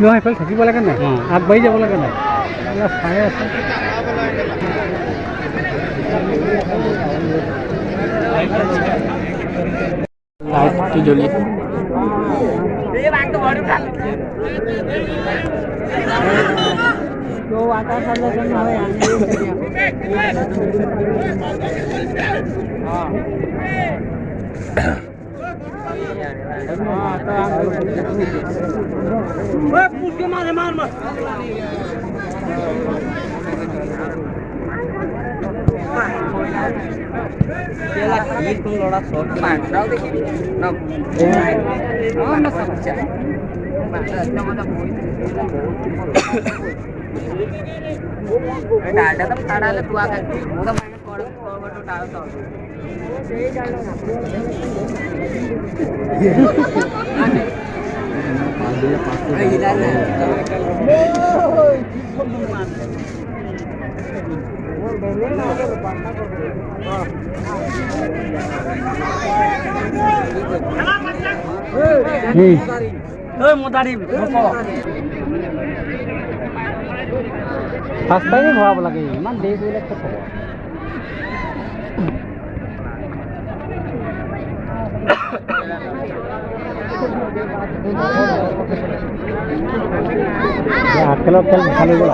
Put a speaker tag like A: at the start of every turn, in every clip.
A: নহয় এইফালে থাকিব লাগে নাই আগবাঢ়ি যাব লাগে নাই চাই আছে লাইটটো জ্বলি तो वाटर संरक्षण है मार मार मार केला खीर तुम लोड़ा शॉट पांचराव देखी ना हां ना समझा पांचराव मत कोई डाटा तो डाले तू आकर मोदा माइनस कर तो डाल तो सही डालो ना हिला ना मोदारी ফাৰ্ষ্ট টাইমে ভৰাব লাগে ইমান দেৰি কৰিলে ক'ত হ'ব খেলৰ খেল ভাল হৈ গ'ল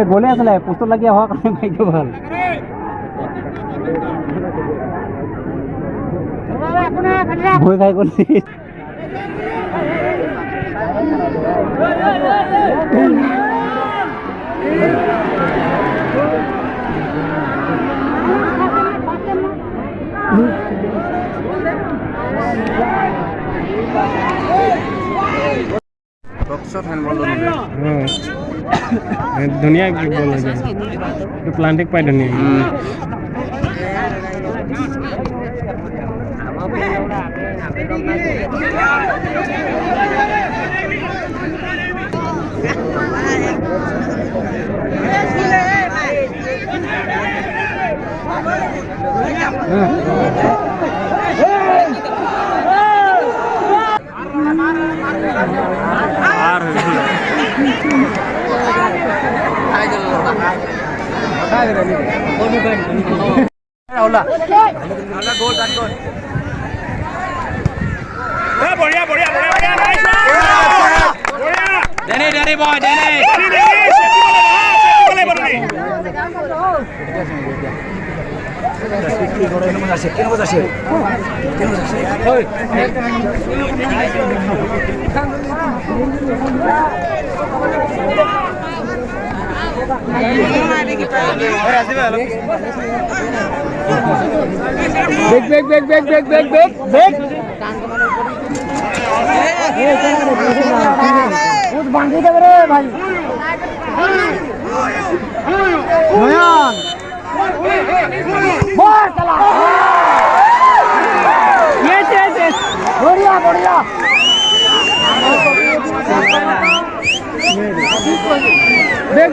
A: গলে আছিলে পোষ্টত লাগি অহা কাৰণে ভাগ্য ভাল ভয় খাই গ'ল ধুনীয়া বল হৈ যায় প্লান্টিক পাই ধুনীয়া
B: बढ़िया बढ़िया बढ़िया nice
A: Danny Danny boy Danny कुछ बांधी दे रे भाई नयन बोल चला ये बढ़िया बढ़िया देख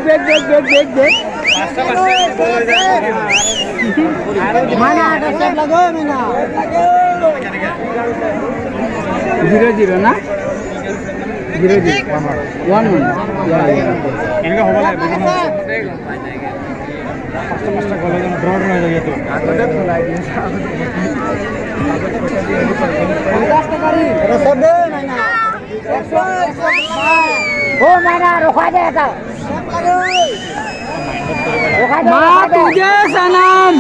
A: माना सब लगो मैंने 0-0 ना 0-0 1-1 इनका होगा है पांचटा कॉलेज में ड्रॉ हो जाएगा तो सब दे मैंने ओ मैंने रोका दे था मां तुझे सलाम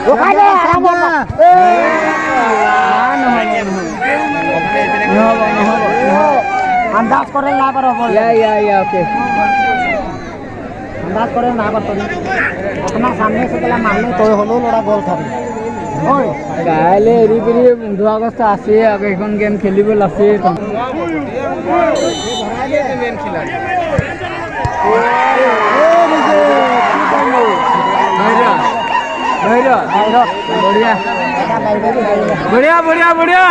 A: रोका दे आराम बोलना अंदाज करे ला पर या ओके अंदाज करे ना पर अपना सामने से केला मारले तो हलो लड़ा गोल खाबी ओय गायले एरी पेरी 15 আগস্ট আছে আগে এখন গেম খেলিবল আছে মেন খেলাড়ি बढ़िया बढ़िया बढ़िया बढ़िया बढ़िया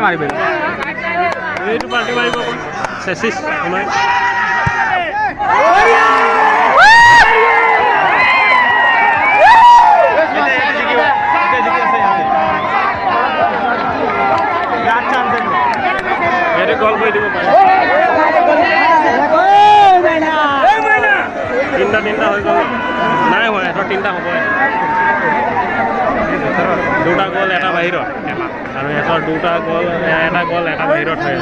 A: मारिबे এইটো পাৰ্টি মাৰিব চেচিস আমাৰ এৰে গল কৰি দিব পাৰে তিনটা হৈ গ'ল নাই হয় এটা তিনটা হ'ব দুটা গল এটা বাহিৰত আৰু এটাৰ দুটা গল এটা বাহিৰত হয়